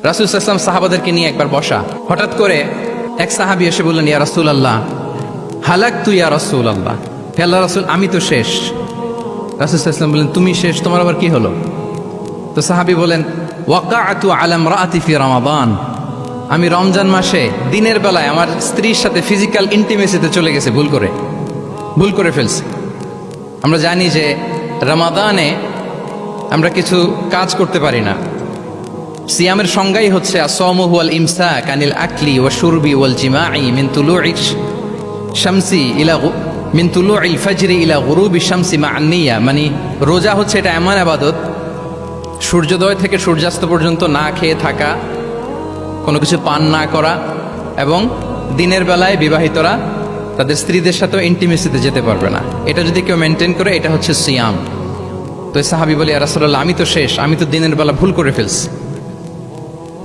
রাসূল সাল্লাল্লাহু আলাইহি ওয়াসাল্লাম সাহাবাদেরকে নিয়ে একবার বসা, হঠাৎ করে এক সাহাবী এসে বললেন, ইয়া রাসূলুল্লাহ হালাকতু ইয়া রাসূলুল্লাহ, হে আল্লাহর রাসূল আমি তো শেষ। রাসূল সাল্লাল্লাহু আলাইহি ওয়াসাল্লাম বললেন, তুমি শেষ, তোমার আবার কি হলো? তো সাহাবী বলেন, ওয়াকাআতু আলা ইমরাআতি ফি রমাদান, আমি রমজান মাসে দিনের বেলায় আমার স্ত্রীর সাথে ফিজিক্যাল ইন্টিমেসিতে চলে গেছে, ভুল করে ফেলছি। আমরা জানি যে রমাদানে আমরা কিছু কাজ করতে পারি না। সিয়ামের সংজ্ঞাই হচ্ছে আসওমু হুয়াল ইমসাক আনিল আকলি ওয়া শুরবি ওয়াল জিমাই মিন তুলুইশ শামসি ইলা মিন তুলুইল ফাজরি ইলা গুরুবি শামসি মা আন-নিয়া, মানে রোজা হচ্ছে এটা এমন ইবাদত, সূর্যোদয় থেকে সূর্যাস্ত পর্যন্ত না খেয়ে থাকা, কোনো কিছু পান না করা, এবং দিনের বেলায় বিবাহিতরা তাদের স্ত্রীদের সাথেও ইন্টিমেসিতে যেতে পারবে না। এটা যদি কেউ মেনটেন করে, এটা হচ্ছে সিয়াম। তো সাহাবী বলে, ইয়া রাসূলুল্লাহ আমি তো শেষ, আমি তো দিনের বেলা ভুল করে ফেলছি,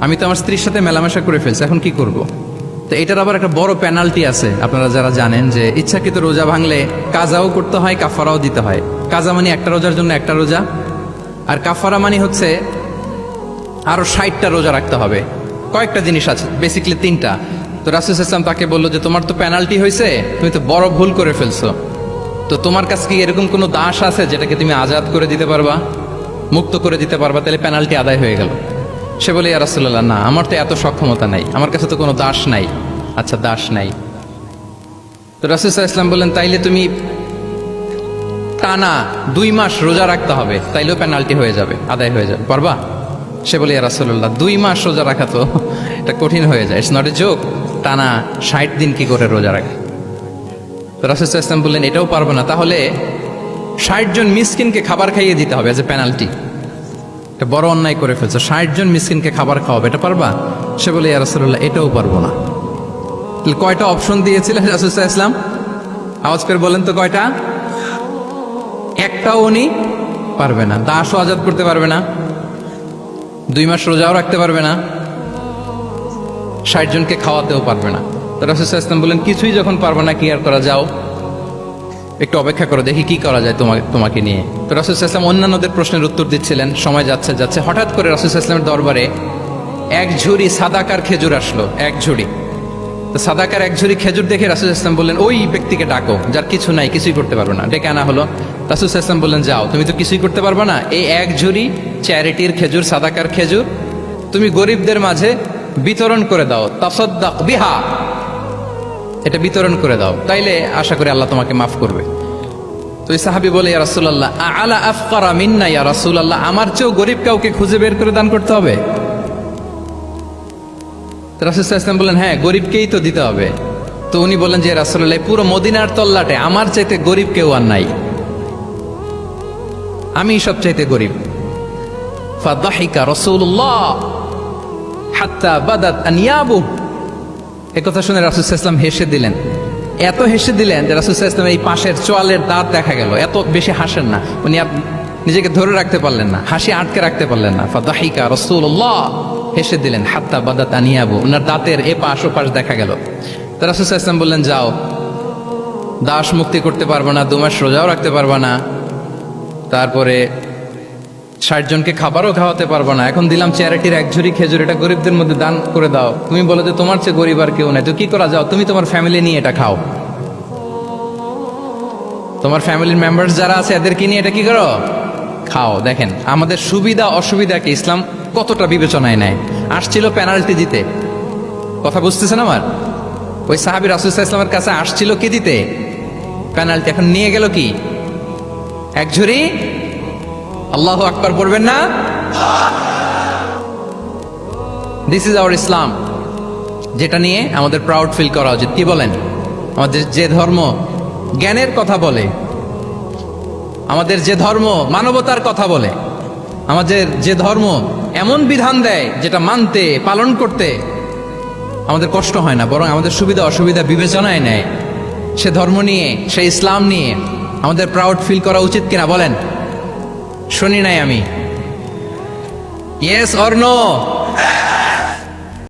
আমি তো আমার স্ত্রীর সাথে মেলামেশা করে ফেলছি, এখন কি করব? তো এটার আবার একটা বড় পেনাল্টি আছে, আপনারা যারা জানেন যে ইচ্ছাকৃত রোজা ভাঙলে কাজাও করতে হয়, কাফারাও দিতে হয়। কাজা মানে একটা রোজার জন্য একটা রোজা, আর কাফারা মানে হচ্ছে আরো 60টা রোজা রাখতে হবে। কয়েকটা জিনিস আছে, বেসিক্যালি 3টা। তো রাসূল সাল্লাল্লাহু আলাইহি ওয়াসাল্লাম তাকে বললো যে তোমার তো পেনাল্টি হয়েছে, তুমি তো বড় ভুল করে ফেলছো, তো তোমার কাছে কি এরকম কোনো দাস আছে যেটাকে তুমি আজাদ করে দিতে পারবা, মুক্ত করে দিতে পারবা, তাহলে পেনাল্টি আদায় হয়ে গেল। সে বলে, ইয়া রাসূলুল্লাহ না, আমার তো এত সক্ষমতা নাই, আমার কাছে তো কোনো দাস নাই। আচ্ছা দাস নাই, তো রাসূল সাল্লাল্লাহু আলাইহি ওয়াসাল্লাম বললেন, তাইলে তুমি টানা 2 মাস রোজা রাখতে হবে, তাইলেও পেনাল্টি হয়ে যাবে, আদায় হয়ে যাবে, পারবা? সে বলে, ইয়া রাসূলুল্লাহ 2 মাস রোজা রাখা তো এটা কঠিন হয়ে যায়, ইটস নট এ জোক, টানা 60 দিন কি করে রোজা রাখে? তো রাসূল সাল্লাল্লাহু আলাইহি ওয়াসাল্লাম বললেন, এটাও পারবো না, তাহলে 60 জন মিসকিনকে খাবার খাইয়ে দিতে হবে এজ এ পেনাল্টি। এটা বড় অন্যায় করে ফেলছো, 60 জন মিসকিনকে খাবার খাওয়াবে, এটা পারবা? সে বলে, ইয়া রাসূলুল্লাহ এটাও পারবো না। তাহলে কয়টা অপশন দিয়েছিলেন রাসূল সাল্লাল্লাহু আলাইহি ওয়াসাল্লাম? আওয়াজ করে বলেন তো কয়টা? একটাও উনি পারবে না। দাসও আজাদ করতে পারবে না, 2 মাস রোজাও রাখতে পারবে না, 60 জনকে খাওয়াতেও পারবে না। তো রাসূল সাল্লাল্লাহু আলাইহি ওয়াসাল্লাম বললেন, কিছুই যখন পারবে না, কি আর করা, যাও একটু অপেক্ষা করো, দেখি কি করা যায় তোমাকে নিয়ে। তো রাসূল সাল্লাল্লাহু আলাইহি ওয়াসাল্লাম অন্যান্যদের প্রশ্নের উত্তর দিচ্ছিলেন, সময় যাচ্ছে, হঠাৎ করে রাসূল সাল্লাল্লাহু আলাইহি ওয়াসাল্লামের দরবারে এক ঝুড়ি সাদাকার খেজুর আসলো, এক ঝুড়ি। তো সাদাকার এক ঝুড়ি খেজুর দেখে রাসূল সাল্লাল্লাহু আলাইহি ওয়াসাল্লাম বললেন, ওই ব্যক্তিকে ডাকো যার কিছু নাই, কিছুই করতে পারবে না। ডেকে আনা হলো। রাসূল সাল্লাল্লাহু আলাইহি ওয়াসাল্লাম বললেন, যাও, তুমি তো কিছুই করতে পারবে না, এই এক ঝুড়ি চ্যারিটির খেজুর, সাদাকার খেজুর তুমি গরিবদের মাঝে বিতরণ করে দাও, তাসাদ্দাক বিহা, এটা বিতরণ করে দাও, তাইলে আশা করি আল্লাহ তোমাকে মাফ করবে। তো এই সাহাবী বলে, ইয়া রাসূলুল্লাহ আলা আফকারা মিন্না ইয়া রাসূলুল্লাহ, আমার চেয়েও গরিব কাউকে খুঁজে বের করে দান করতে হবে? রাসূল সাল্লাল্লাহু আলাইহি ওয়াসাল্লাম বললেন, হ্যাঁ গরিবকেই তো দিতে হবে। তো উনি বললেন যে, রাসূলুল্লাহ পুরো মদিনার তল্লাটে আমার চাইতে গরিব কেউ আর নাই, আমি সবচাইতে গরিব। ফাদাহিকা রাসূলুল্লাহ হাত্তা বাদাত আনিয়াবু, এই কথা শুনে রাসূল সাল্লাল্লাহু আলাইহি ওয়াসাল্লাম হেসে দিলেন, এত হেসে দিলেন যে রাসূল সাল্লাল্লাহু আলাইহি ওয়াসাল্লাম এই পাশের চোয়ালের দাঁত দেখা গেল। এত বেশি হাসেন না উনি, নিজেকে ধরে রাখতে পারলেন না, হাসি আটকে রাখতে পারলেন না। ফাদাহিকা রাসূলুল্লাহ, হেসে দিলেন, হাত্তা বাদাত আনিয়াবু, ওনার দাঁতের এপাশ ওপাশ দেখা গেল। তো রাসূল সাল্লাল্লাহু আলাইহি ওয়াসাল্লাম বললেন, যাও, দাস মুক্তি করতে পারবা না, 2 মাস রোজাও রাখতে পারবা না, তারপরে 60 জনকে খাবারও খাওয়াতে পারবো না, এখন দিলাম চ্যারিটির এক ঝুড়ি খেজুর, এটা গরিবদের মধ্যে দান করে দাও। তুমি বলো যে তোমার চেয়ে গরিব আর কেউ নাই, তো কি করা, যাও তুমি তোমার ফ্যামিলি নিয়ে এটা খাও, তোমার ফ্যামিলির মেম্বার্স যারা আছে এদেরকে নিয়ে এটা কি করো, খাও। দেখেন আমাদের সুবিধা অসুবিধাকে ইসলাম কতটা বিবেচনায় নেয়। আসছিল পেনাল্টি দিতে, কথা বুঝতেছেন আমার? ওই সাহাবী রাসূল সাল্লাল্লাহু আলাইহি ওয়াসাল্লামের কাছে আসছিল কি দিতে, পেনাল্টি, এখন নিয়ে গেল কি, এক ঝুড়ি। আল্লাহু আকবার পড়বেন না? দিস ইজ আওয়ার ইসলাম, যেটা নিয়ে আমাদের প্রাউড ফিল করা উচিত। কি বলেন? আমাদের যে ধর্ম জ্ঞানের কথা বলে, আমাদের যে ধর্ম মানবতার কথা বলে, আমাদের যে ধর্ম এমন বিধান দেয় যেটা মানতে পালন করতে আমাদের কষ্ট হয় না, বরং আমাদের সুবিধা অসুবিধা বিবেচনায় নেয়, সে ধর্ম নিয়ে, সে ইসলাম নিয়ে আমাদের প্রাউড ফিল করা উচিত কিনা বলেন? শুনি নাই আমি, ইয়েস অর নো?